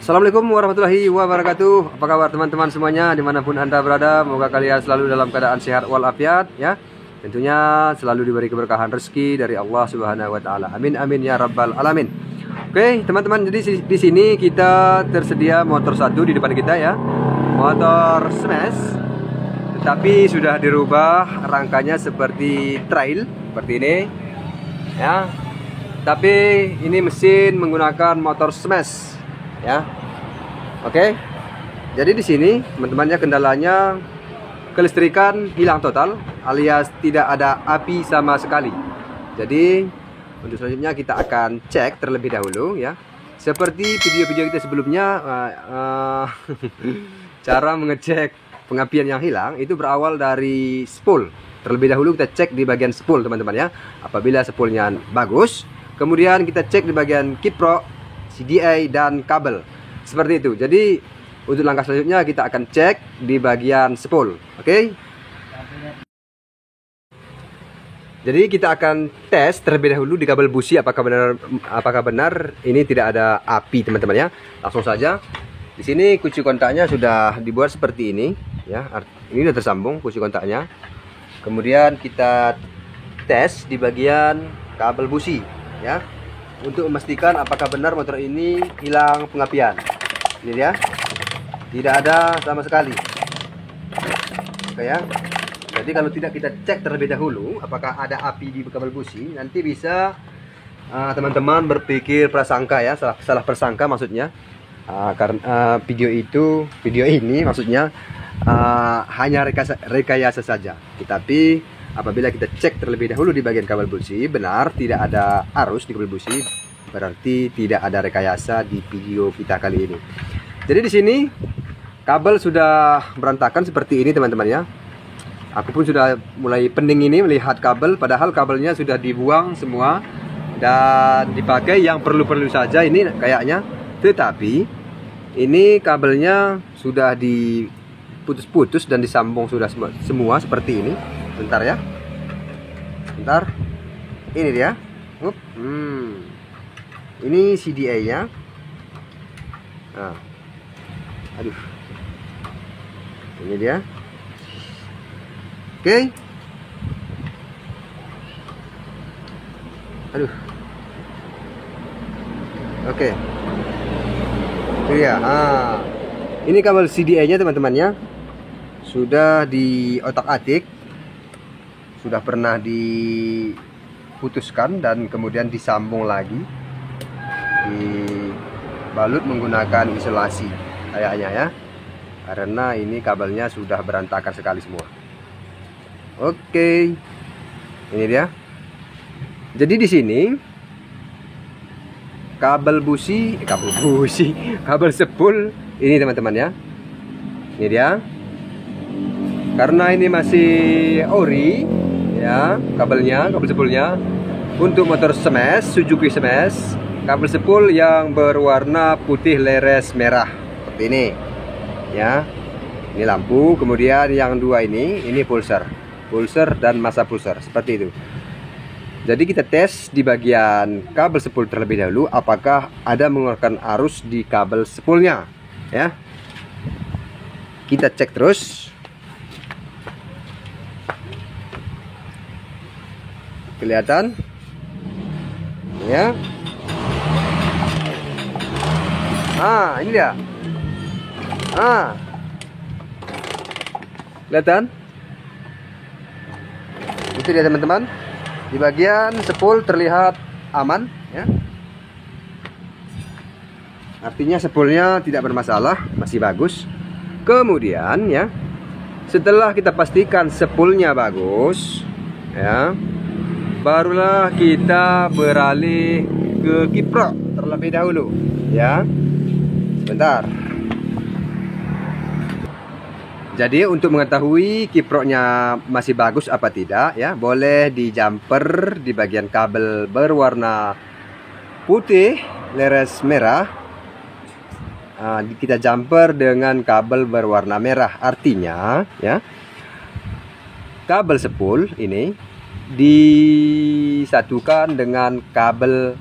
Assalamualaikum warahmatullahi wabarakatuh. Apa kabar teman-teman semuanya dimanapun anda berada? Semoga kalian selalu dalam keadaan sehat walafiat ya. Tentunya selalu diberi keberkahan rezeki dari Allah Subhanahu wa taala. Amin amin ya rabbal alamin. Oke, teman-teman, jadi di sini kita tersedia motor satu di depan kita ya. Motor smash. Tetapi sudah dirubah rangkanya seperti trail seperti ini ya. Tapi ini mesin menggunakan motor smash ya. Oke. Jadi di sini teman-temannya kendalanya kelistrikan hilang total alias tidak ada api sama sekali. Jadi untuk selanjutnya kita akan cek terlebih dahulu ya. Seperti video-video kita sebelumnya cara mengecek pengapian yang hilang itu berawal dari spool. Terlebih dahulu kita cek di bagian spool teman-teman ya. Apabila spoolnya bagus, kemudian kita cek di bagian kiprok, CDA dan kabel. Seperti itu. Jadi untuk langkah selanjutnya kita akan cek di bagian spool. Oke. Jadi kita akan tes terlebih dahulu di kabel busi apakah benar ini tidak ada api teman-teman ya. Langsung saja. Di sini kunci kontaknya sudah dibuat seperti ini ya. Ini sudah tersambung kunci kontaknya. Kemudian kita tes di bagian kabel busi ya. Untuk memastikan apakah benar motor ini hilang pengapian. Ini dia, tidak ada sama sekali. Oke ya. Jadi kalau tidak kita cek terlebih dahulu apakah ada api di kabel busi, nanti bisa teman-teman berpikir prasangka ya, salah persangka maksudnya. Karena video ini maksudnya hanya rekayasa saja. Tetapi apabila kita cek terlebih dahulu di bagian kabel busi, benar tidak ada arus di kabel busi, berarti tidak ada rekayasa di video kita kali ini. Jadi di sini kabel sudah berantakan seperti ini teman-teman ya. Aku pun sudah mulai pening ini melihat kabel, padahal kabelnya sudah dibuang semua dan dipakai yang perlu-perlu saja ini kayaknya. Tetapi ini kabelnya sudah diputus-putus dan disambung sudah semua seperti ini. Bentar ya, bentar. Ini dia. Ini CDA nya. Nah. Aduh. Ini dia. Oke. Aduh. Oke. Ini dia. Ini kabel CDA nya teman-teman ya. Sudah diotak-atik. Sudah pernah diputuskan dan kemudian disambung lagi, dibalut menggunakan isolasi kayaknya ya, karena ini kabelnya sudah berantakan sekali semua. Oke, ini dia. Jadi di sini kabel spool ini teman-teman ya. Ini dia. Karena ini masih ori ya, kabel spoolnya untuk motor smash, Suzuki smash, kabel spool yang berwarna putih leres merah seperti ini ya. Ini lampu, kemudian yang dua ini pulser dan masa pulser seperti itu. Jadi kita tes di bagian kabel spool terlebih dahulu apakah ada mengeluarkan arus di kabel spoolnya ya. Kita cek terus. Kelihatan ya. Ini dia. Kelihatan? Itu dia teman-teman. Di bagian spool terlihat aman ya. Artinya spoolnya tidak bermasalah, masih bagus. Kemudian ya, setelah kita pastikan spoolnya bagus ya, barulah kita beralih ke kiprok terlebih dahulu ya. Sebentar. Jadi untuk mengetahui kiproknya masih bagus apa tidak ya, boleh di jumper di bagian kabel berwarna putih leres merah. Kita jumper dengan kabel berwarna merah, artinya ya kabel spool ini disatukan dengan kabel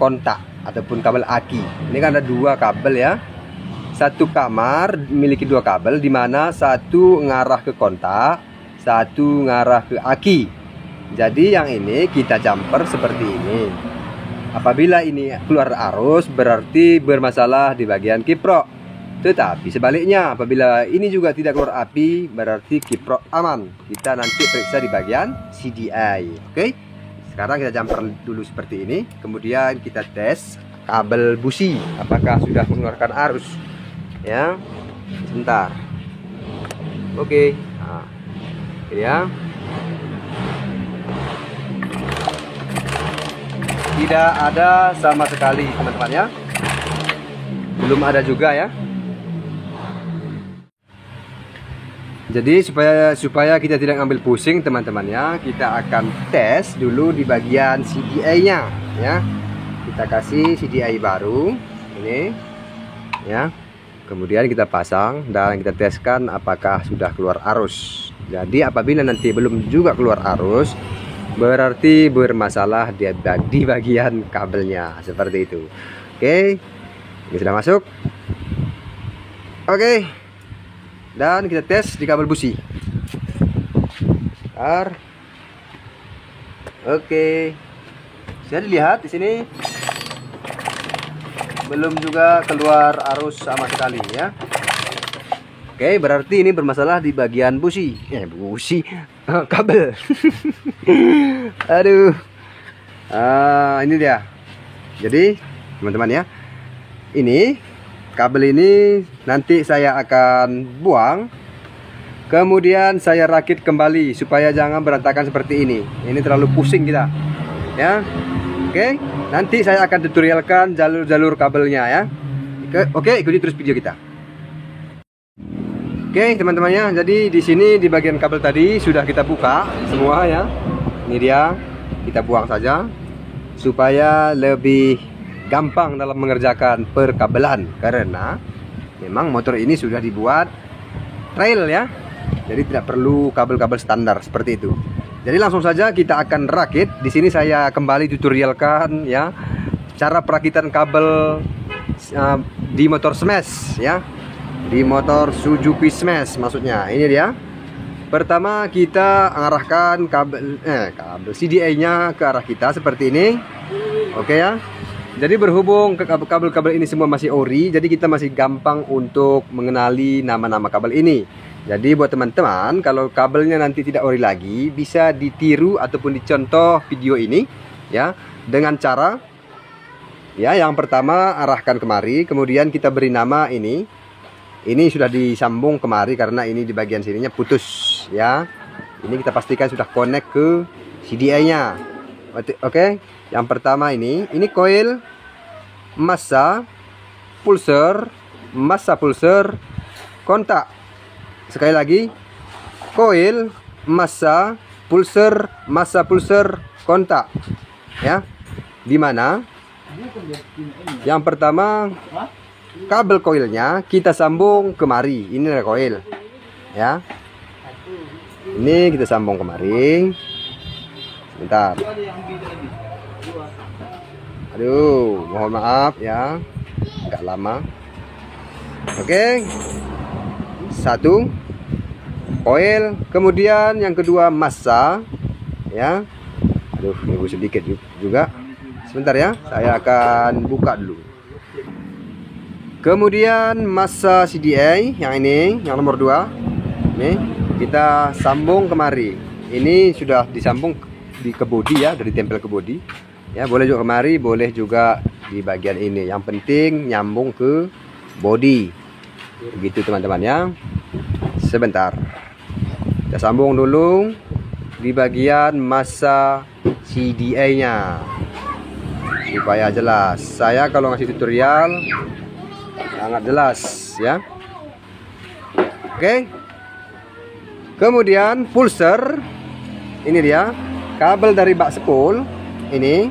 kontak ataupun kabel aki. Ini kan ada dua kabel ya. Satu kamar memiliki dua kabel, di mana satu ngarah ke kontak, satu ngarah ke aki. Jadi yang ini kita jumper seperti ini. Apabila ini keluar arus berarti bermasalah di bagian kiprok. Tetapi sebaliknya, apabila ini juga tidak keluar api berarti kiprok aman. Kita nanti periksa di bagian CDI. Oke. Sekarang kita jumper dulu seperti ini. Kemudian kita tes kabel busi apakah sudah mengeluarkan arus. Ya. Sebentar. Oke. Nah, ini ya. Tidak ada sama sekali teman-teman ya. Belum ada juga ya. Jadi supaya kita tidak ngambil pusing teman-teman ya, kita akan tes dulu di bagian CDI-nya ya. Kita kasih CDI baru ini ya. Kemudian kita pasang dan kita teskan apakah sudah keluar arus. Jadi apabila nanti belum juga keluar arus berarti bermasalah di bagian kabelnya seperti itu. Oke. Ini sudah masuk. Oke. Dan kita tes di kabel busi. Bentar. Oke. Bisa dilihat di sini belum juga keluar arus sama sekali ya. Oke, berarti ini bermasalah di bagian busi. Busi kabel. Aduh. Ini dia. Jadi, teman-teman ya. Ini kabel ini nanti saya akan buang. Kemudian saya rakit kembali supaya jangan berantakan seperti ini. Ini terlalu pusing kita. Ya. Oke, nanti saya akan tutorialkan jalur-jalur kabelnya ya. Oke, ikuti terus video kita. Oke, teman-temannya. Jadi di sini di bagian kabel tadi sudah kita buka semua ya. Ini dia. Kita buang saja supaya lebih gampang dalam mengerjakan perkabelan, karena memang motor ini sudah dibuat trail ya. Jadi tidak perlu kabel-kabel standar seperti itu. Jadi langsung saja kita akan rakit. Di sini saya kembali tutorialkan ya cara perakitan kabel di motor smash ya. Di motor Suzuki Smash maksudnya. Ini dia. Pertama kita arahkan kabel CDI-nya ke arah kita seperti ini. Oke ya. Jadi berhubung ke kabel-kabel ini semua masih ori, jadi kita masih gampang untuk mengenali nama-nama kabel ini. Jadi buat teman-teman, kalau kabelnya nanti tidak ori lagi, bisa ditiru ataupun dicontoh video ini ya dengan cara ya, yang pertama arahkan kemari, kemudian kita beri nama ini. Ini sudah disambung kemari karena ini di bagian sininya putus ya. Ini kita pastikan sudah connect ke CDI-nya. Oke. Yang pertama ini coil, massa, pulser, kontak. Sekali lagi, coil, massa, pulser, kontak. Ya. Di mana? Yang pertama kabel coilnya kita sambung kemari. Ini ada coil. Ya. Ini kita sambung kemari. Bentar. Aduh, mohon maaf ya, agak lama. Oke. Satu coil, kemudian yang kedua massa ya. Aduh, nunggu sedikit juga. Sebentar ya, saya akan buka dulu. Kemudian massa CDI yang ini, yang nomor 2. Nih, kita sambung kemari. Ini sudah disambung ke bodi ya, dari tempel ke bodi. Ya, boleh juga kemari, boleh juga di bagian ini. Yang penting nyambung ke bodi. Begitu teman-teman ya. Sebentar. Kita sambung dulu di bagian massa CDI-nya. Supaya jelas. Saya kalau ngasih tutorial sangat jelas ya. Oke. Kemudian pulser. Ini dia. Kabel dari bak spool ini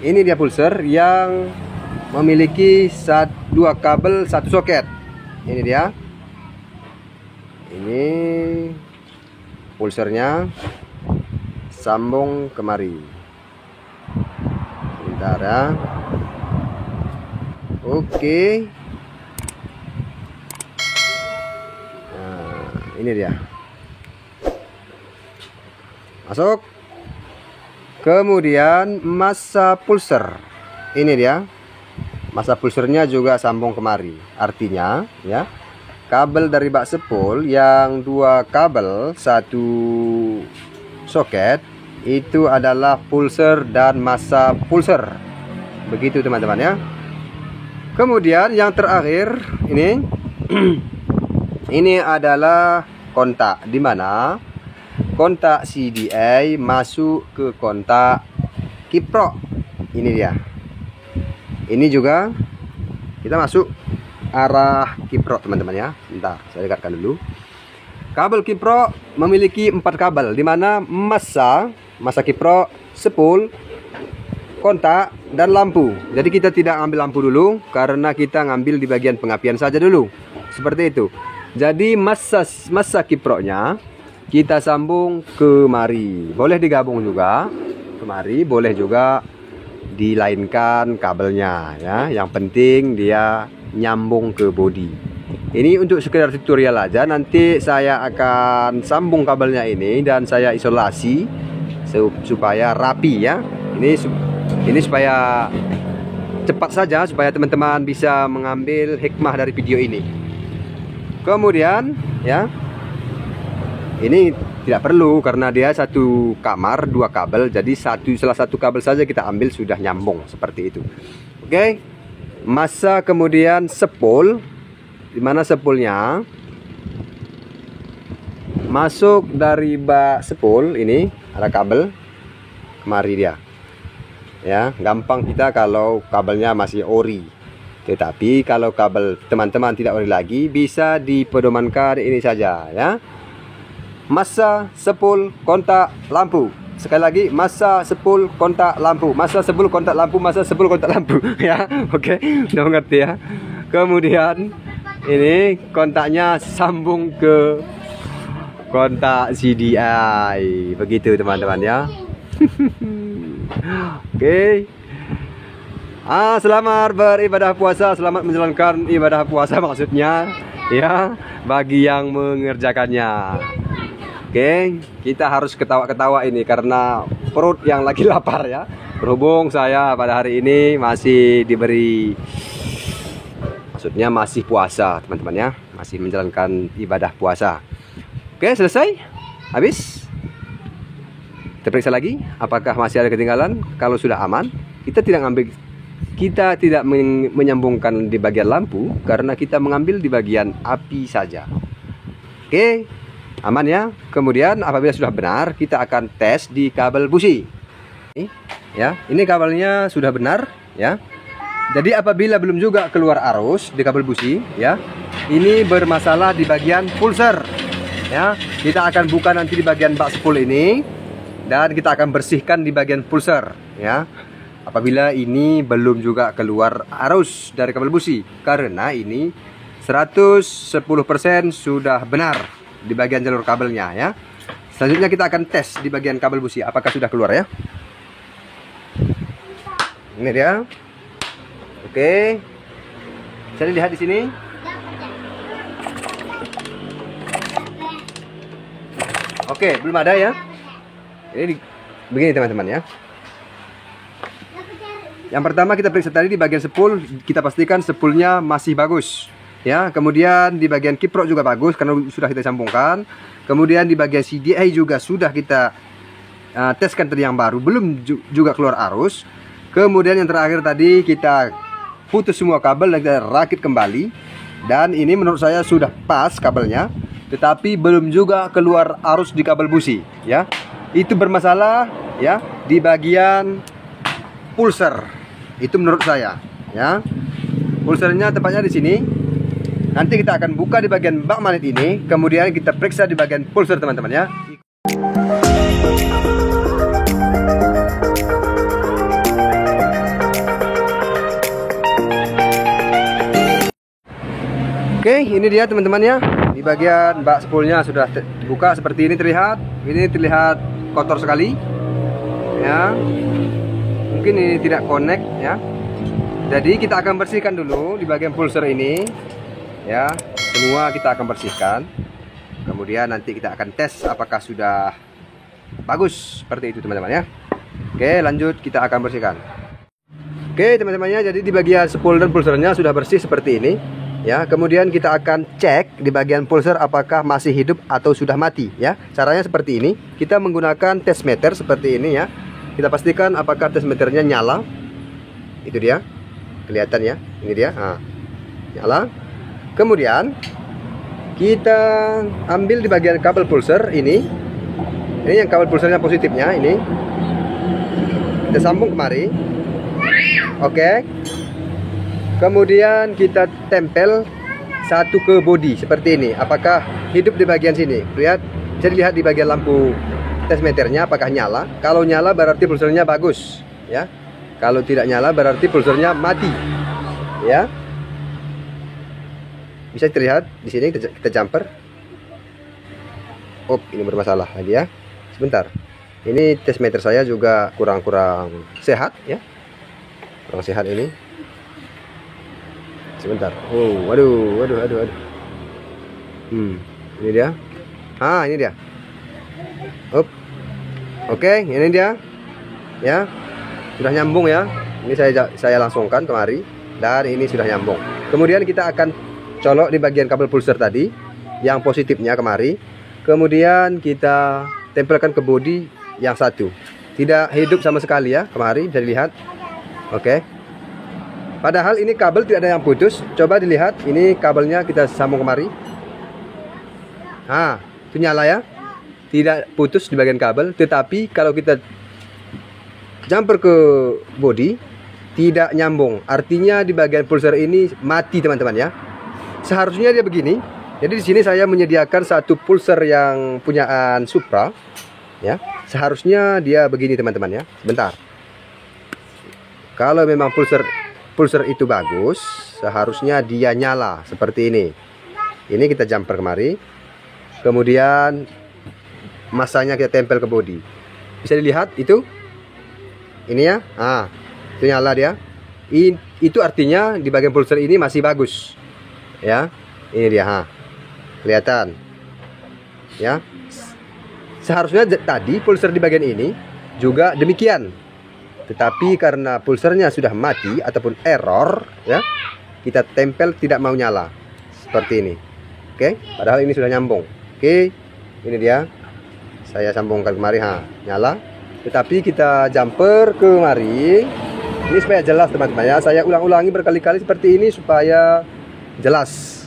dia pulser yang memiliki dua kabel satu soket. Ini dia. Ini pulsernya sambung kemari. Bentar ya. Oke. Nah, ini dia. Masuk. Kemudian massa pulser. Ini dia. Massa pulsernya juga sambung kemari. Artinya ya, kabel dari bak sepul yang 2 kabel 1 soket itu adalah pulser dan massa pulser. Begitu teman-teman ya. Kemudian yang terakhir ini ini adalah kontak, di mana kontak CDA masuk ke kontak kiprok. Ini dia. Ini juga kita masuk arah kiprok teman-teman ya. Bentar, saya dekatkan dulu. Kabel kiprok memiliki 4 kabel, di mana massa kiprok, sepul, kontak, dan lampu. Jadi kita tidak ambil lampu dulu, karena kita ngambil di bagian pengapian saja dulu. Seperti itu. Jadi massa kiproknya kita sambung kemari. Boleh digabung juga kemari, boleh juga dilainkan kabelnya ya. Yang penting dia nyambung ke bodi. Ini untuk sekedar tutorial aja. Nanti saya akan sambung kabelnya ini dan saya isolasi supaya rapi ya. Ini supaya cepat saja, supaya teman-teman bisa mengambil hikmah dari video ini. Kemudian ya, ini tidak perlu karena dia satu kamar 2 kabel, jadi salah satu kabel saja kita ambil sudah nyambung seperti itu. Oke. Massa kemudian sepul, di mana sepulnya masuk dari bak sepul. Ini ada kabel kemari dia ya. Gampang kita kalau kabelnya masih ori, tetapi kalau kabel teman-teman tidak ori lagi, bisa dipedomankan ini saja ya. Massa, sepul, kontak, lampu. Sekali lagi, massa, sepul, kontak, lampu. Massa, sepul, kontak, lampu. Massa, sepul, kontak, lampu. Ya, oke, udah mengerti ya. Kemudian ini kontaknya sambung ke kontak CDI. Begitu teman-teman ya. Oke. Selamat beribadah puasa, selamat menjalankan ibadah puasa maksudnya ya, bagi yang mengerjakannya. Oke, kita harus ketawa-ketawa ini karena perut yang lagi lapar ya. Berhubung saya pada hari ini masih diberi, maksudnya masih puasa teman-teman ya, masih menjalankan ibadah puasa. Oke, selesai, habis. Kita periksa lagi apakah masih ada ketinggalan. Kalau sudah aman, kita tidak menyambungkan di bagian lampu karena kita mengambil di bagian api saja. Oke, aman ya. Kemudian apabila sudah benar, kita akan tes di kabel busi. Ini ya, ini kabelnya sudah benar ya. Jadi apabila belum juga keluar arus di kabel busi ya, ini bermasalah di bagian pulser ya. Kita akan buka nanti di bagian bak sepul ini dan kita akan bersihkan di bagian pulser ya. Apabila ini belum juga keluar arus dari kabel busi, karena ini 110% sudah benar di bagian jalur kabelnya ya. Selanjutnya kita akan tes di bagian kabel busi apakah sudah keluar ya. Ini dia. Oke. Bisa dilihat di sini. Oke, belum ada ya. Ini begini teman-teman ya. Yang pertama kita periksa tadi di bagian sepul, kita pastikan sepulnya masih bagus ya. Kemudian di bagian kiprok juga bagus karena sudah kita sambungkan. Kemudian di bagian CDI juga sudah kita teskan tadi yang baru, belum juga keluar arus. Kemudian yang terakhir tadi kita putus semua kabel dan kita rakit kembali. Dan ini menurut saya sudah pas kabelnya, tetapi belum juga keluar arus di kabel busi ya. Itu bermasalah ya di bagian pulser. Itu menurut saya ya. Pulsernya tepatnya di sini. Nanti kita akan buka di bagian bak magnet ini, kemudian kita periksa di bagian pulser teman-teman ya. Oke, ini dia teman-teman ya. Di bagian bak spoolnya sudah dibuka seperti ini terlihat. Ini terlihat kotor sekali ya. mungkin ini tidak connect ya. Jadi kita akan bersihkan dulu di bagian pulser ini ya, semua kita akan bersihkan. Kemudian nanti kita akan tes apakah sudah bagus seperti itu teman-teman ya. Oke, lanjut kita akan bersihkan. Oke teman-temannya, jadi di bagian spool dan pulsernya sudah bersih seperti ini ya. Kemudian kita akan cek di bagian pulser apakah masih hidup atau sudah mati ya. Caranya seperti ini, kita menggunakan test meter seperti ini ya. Kita pastikan apakah test meternya nyala. Itu dia, kelihatan ya, ini dia, nah, nyala. Kemudian kita ambil di bagian kabel pulser ini yang kabel pulsernya positifnya ini, kita sambung kemari. Oke. Kemudian kita tempel satu ke bodi seperti ini. Apakah hidup di bagian sini? Lihat, bisa dilihat di bagian lampu test meternya apakah nyala. Kalau nyala berarti pulsernya bagus ya. Kalau tidak nyala berarti pulsernya mati ya. Bisa terlihat di sini, kita jumper. Oh, ini bermasalah lagi ya. Sebentar. Ini test meter saya juga kurang sehat ya. Kurang sehat ini. Sebentar. Oh, waduh. Ini dia. Ah, ini dia. Up. Oke, ini dia. Ya. Sudah nyambung ya. Ini saya langsungkan kemari dan ini sudah nyambung. Kemudian kita akan colok di bagian kabel pulser tadi yang positifnya kemari. Kemudian kita tempelkan ke bodi yang satu. Tidak hidup sama sekali ya, kemari bisa dilihat. Oke. Padahal ini kabel tidak ada yang putus. Coba dilihat, ini kabelnya kita sambung kemari. Nah, itu nyala ya. Tidak putus di bagian kabel, tetapi kalau kita jumper ke bodi tidak nyambung, artinya di bagian pulser ini mati teman-teman ya. Seharusnya dia begini. Jadi di sini saya menyediakan satu pulser yang punyaan Supra ya. Seharusnya dia begini teman-teman ya. Bentar. Kalau memang pulser itu bagus, seharusnya dia nyala seperti ini. Ini kita jumper kemari. Kemudian masanya kita tempel ke bodi. Bisa dilihat itu. Ini ya, ah, itu nyala dia. Itu artinya di bagian pulser ini masih bagus, ya. Ini dia, ha, kelihatan, ya. Seharusnya tadi pulser di bagian ini juga demikian, tetapi karena pulsernya sudah mati ataupun error, ya, kita tempel tidak mau nyala, seperti ini. Oke, padahal ini sudah nyambung. Oke, ini dia. Saya sambungkan kemari, ha, nyala. Tetapi kita jumper ke mari. Ini supaya jelas teman-teman ya. Saya ulang-ulangi berkali-kali seperti ini supaya jelas.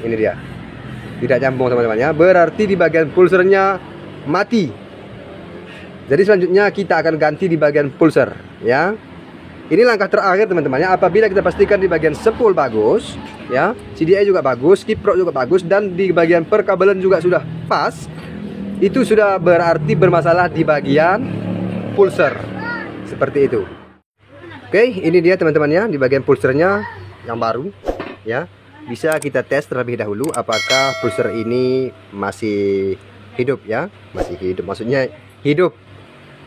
Ini dia. Tidak nyambung teman-teman ya. Berarti di bagian pulsernya mati. Jadi selanjutnya kita akan ganti di bagian pulser ya. Ini langkah terakhir teman-teman ya. Apabila kita pastikan di bagian spool bagus ya, CDI juga bagus, kiprok juga bagus, dan di bagian perkabelan juga sudah pas, itu sudah berarti bermasalah di bagian pulser seperti itu. Oke, ini dia teman-teman ya, di bagian pulsernya yang baru ya. Bisa kita tes terlebih dahulu apakah pulser ini masih hidup ya. Masih hidup, maksudnya hidup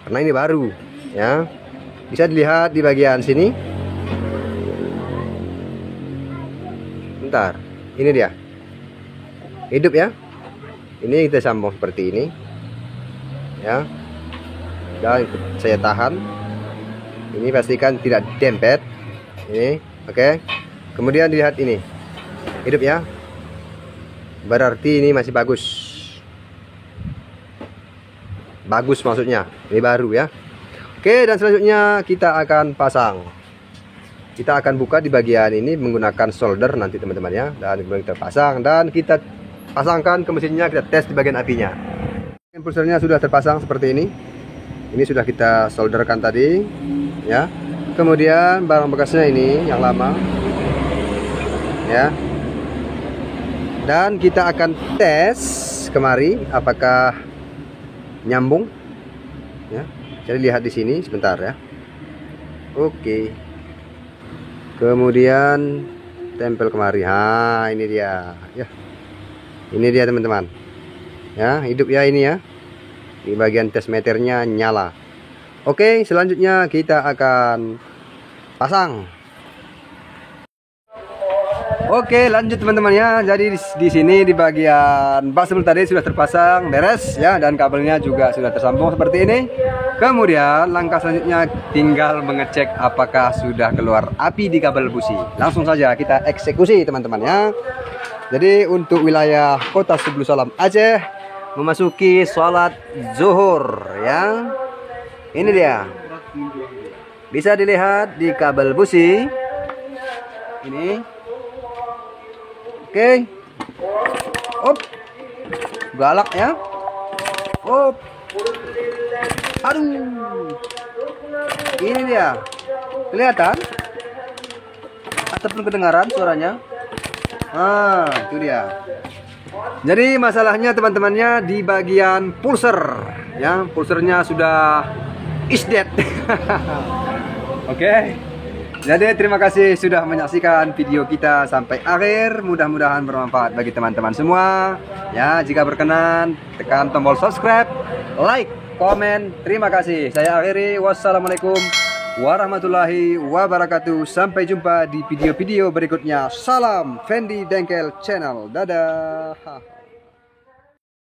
karena ini baru ya. Bisa dilihat di bagian sini. Bentar, ini dia, hidup ya. Ini kita sambung seperti ini ya, dan saya tahan. Ini pastikan tidak dempet ini. Oke. Kemudian dilihat ini, hidup ya, berarti ini masih bagus. Bagus maksudnya ini baru ya. Oke, dan selanjutnya kita akan pasang. Kita akan buka di bagian ini menggunakan solder nanti teman-teman ya. Dan kemudian kita pasang dan kita pasangkan ke mesinnya, kita tes di bagian apinya. Pulsernya sudah terpasang seperti ini. Ini sudah kita solderkan tadi ya. Kemudian barang bekasnya ini yang lama ya. Dan kita akan tes kemari apakah nyambung ya. Jadi lihat di sini sebentar ya. Oke. Kemudian tempel kemari. Ha, ini dia ya. Ini dia teman-teman ya, hidup ya ini ya. Di bagian tes meternya nyala. Oke, selanjutnya kita akan pasang. Oke, lanjut teman-teman ya. Jadi di sini di bagian bak sebelum tadi sudah terpasang beres ya, dan kabelnya juga sudah tersambung seperti ini. Kemudian langkah selanjutnya tinggal mengecek apakah sudah keluar api di kabel busi. Langsung saja kita eksekusi teman-teman ya. Jadi untuk wilayah Kota Sebelu Salam Aceh memasuki sholat zuhur ya. Ini dia. Bisa dilihat di kabel busi. Ini. Oke. Op. Galak ya. Op. Aduh. Ini dia. Kelihatan? Ataupun kedengaran suaranya? Ah, itu dia. Jadi masalahnya teman-temannya di bagian pulser ya. Pulsernya sudah is dead. Oke. Jadi terima kasih sudah menyaksikan video kita sampai akhir. Mudah-mudahan bermanfaat bagi teman-teman semua. Ya, jika berkenan tekan tombol subscribe, like, komen. Terima kasih. Saya akhiri. Wassalamualaikum warahmatullahi wabarakatuh. Sampai jumpa di video-video berikutnya. Salam Fendi Dengkel Channel. Dadah.